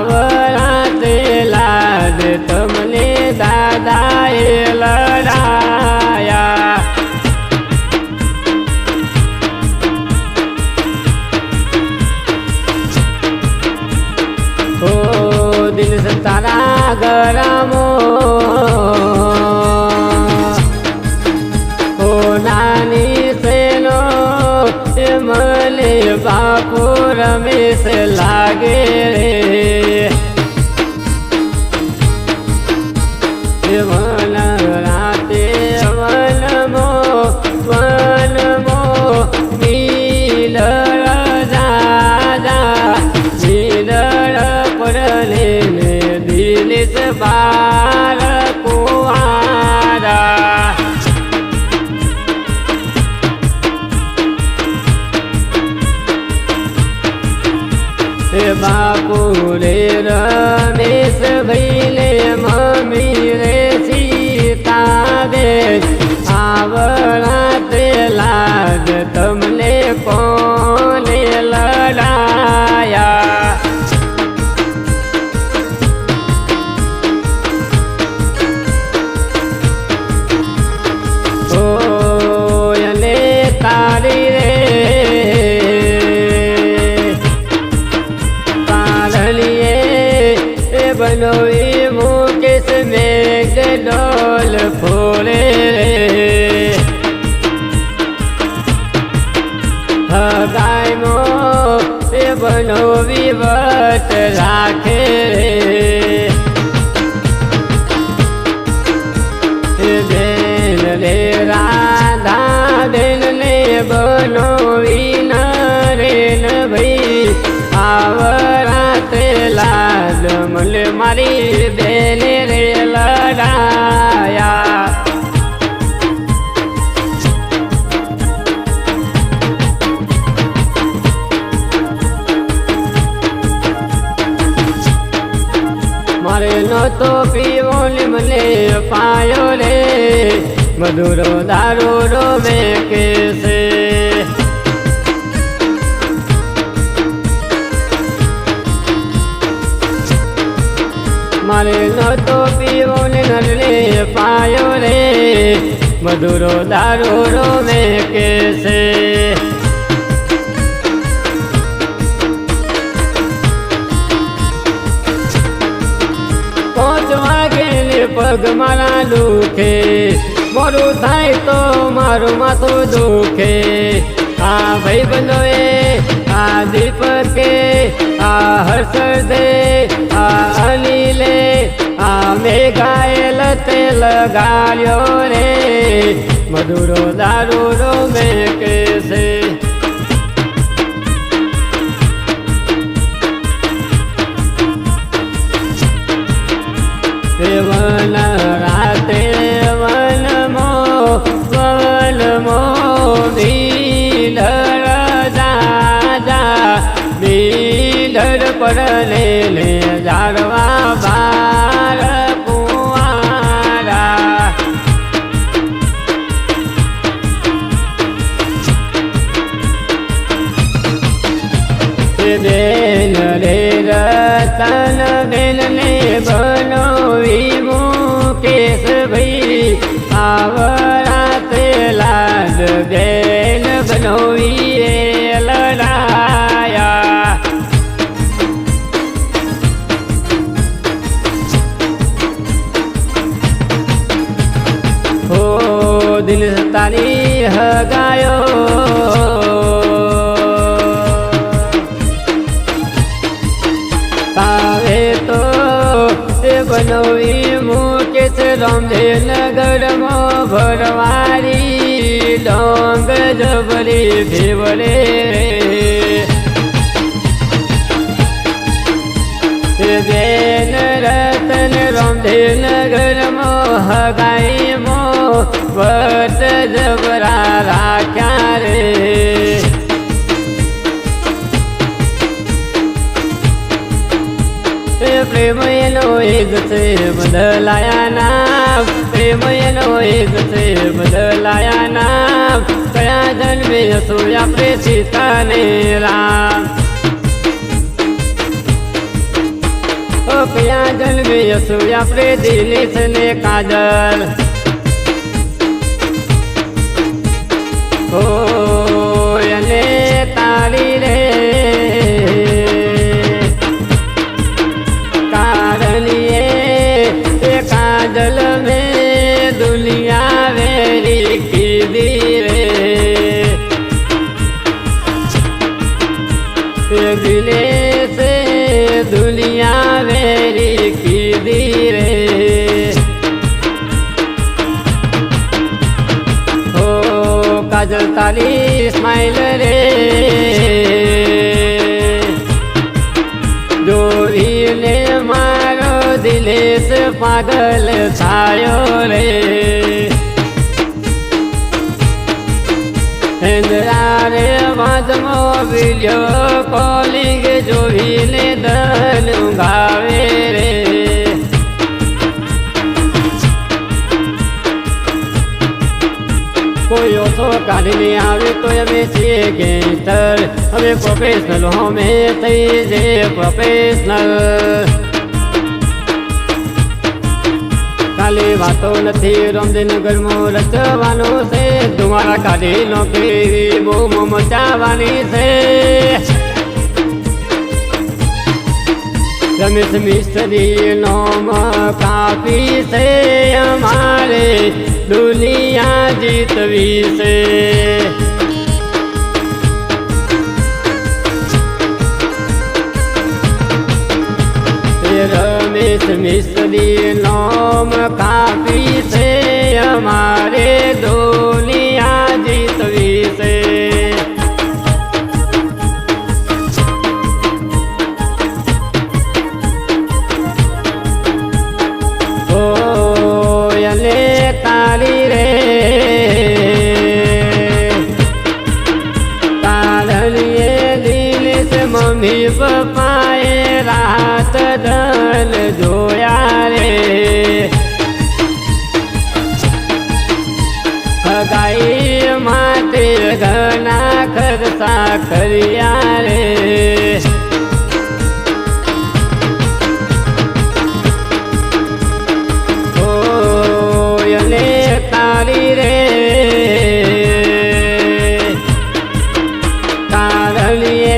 આવરાતે લાડ તમને દાદાએ લડાયા ઓ દિલ તારા ગરામો ઓ નાની સેનો મને બાપુ રમેશ લાગે રે વન રાતે વનમો નીલ રાજા નીલ પડલે ને દિલીસ બાર કુવારા બાપુ રે રમેશ ભાઈ ને મમ્મી રે સીતાબે આવરાતે લાગ તમને કોને લડાયા ઓ અને તારી રે बनोई मुकेश में डोल फोड़े गाय मो बनो विवट राखे देन रे राधा देन ने बनो नरेन भाई आवराते लाड मले मारी बेने रे लड़ाया मारे न तो पीवो ने मने पायो रे मधुरो दारू रो में कैसे मारे न तो पीवो ने नरले पायो रे मधुरो दारू रो में कैसे पांच वागे ने पग मारा दुखे मोरू थाय तो मारू माथो दुखे आ भाई बंधोए आ दीपके आ हर्षदे आ अनिले आ मेघाएल ते लगायो रे मधुरो दारू रो में कैसे वन राते वनमो नील राजा बीडर पड़ले ले जारवा बार कुआरा बेन रे रतन बेन ने बनो मुकेश भाई आवराते लाड बेन बनोई लड़ाया हो दिल तारी हगायो तावे तो बनोई मुकेश रंधे नगर मो भरवारी डोंग जबरी भेवरे बेन रतन रंधे नगर मो हगाई मो वट जबरा राख्या रे प्रेमयनो एक से बदलाया नाम प्रेमयनो एक से बदलाया नाम कया जन्मे सूर्या प्रेषिता ने राम कया जन्मे यसु આપણે દિનેશ ને કાજલ ઓ અને તારી રે કારણીએ એ કાજલ में दुनिया वेरी कीदी रे दिले से दुनिया वेरी कीदी रे ओ काजल तारी स्माइल रे જોઈને મારો દિલેશ પાગલ થાયો રે હેન્દ્રા રે વાજમો વિડિયો કોલિંગ જોઈને દન ઊંઘાવે રે કોઈ ઓછો કાઢીને આવે તો અમે છીએ ગેંગસ્ટર અમે પ્રોફેશનલ અમે થઈ જે પ્રોફેશનલ ખાલી વાતો નથી રામદેવનગરમાં રચવાનું છે તમારા કાઢી નોકરી બૂમ મચાવવાની છે રમેશ મિસ્ત્રી નોમ કાપી છે અમારે દુનિયા જીતવી છે રમેશ મિસ્ત્રી નોમ કાપી છે અમારે દુનિયા જીતવી છે તારી રે તારણીએ દિનેશ મમ્મી પપ્પાએ રાત ધન જોયા રે હગાઈ માટે ઘણા ખર્ચા કર્યા રે તારી રે તારણીએ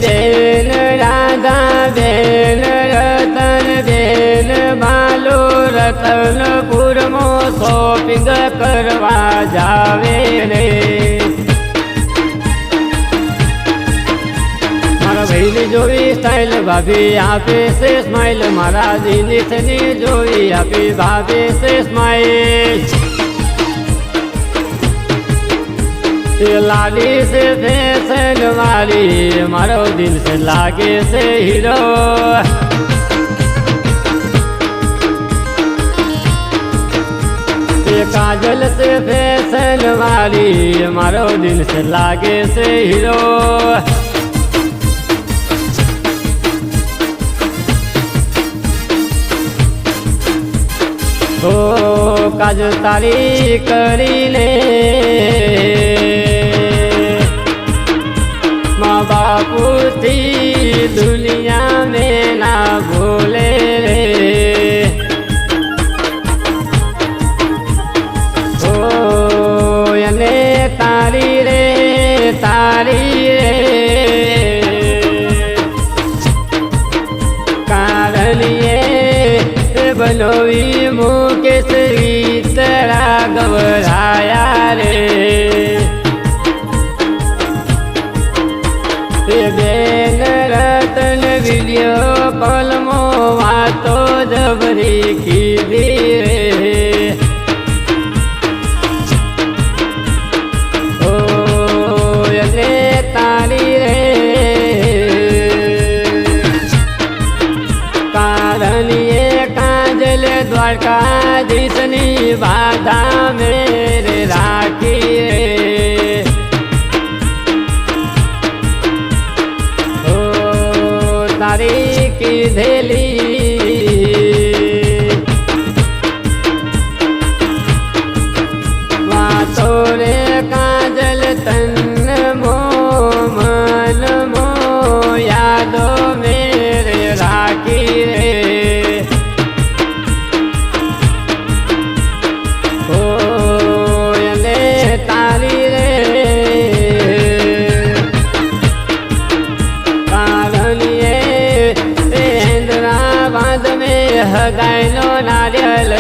બેન રાધા બેન રતન બેન બાલો રતનપુરમાં શોપિંગ કરવા જાવે રે મારા ભાઈની જોવી સ્ટાઇલ ભાભી આપે છે સ્માઇલ મારા દિનેશની જોવી આપી ભાભી છે સ્માઇલ लाली से फैशन वाली मारो दिल से लागे से हीरो काजल से फैशन वाली मारो दिल से लागे से हीरो ओ काजल तारी करी ले माँ बापू थी दुनिया में ना भूले रे ओ यने तारी रे कारणिए बनोवी मुकेश तरा घबराया रे બેન રતન વિડિયો કોલમાં વાતો જબરી કીધી રે ઓ અને તારી રે કારણીએ કાજલ દ્વારકાધીશની બાધા મેરે રાખી રે તારી કીધેલી વાતો રે કાજલ તન મો મન મો યાદો મેરે રાખી હગાઈનો નારિયેલ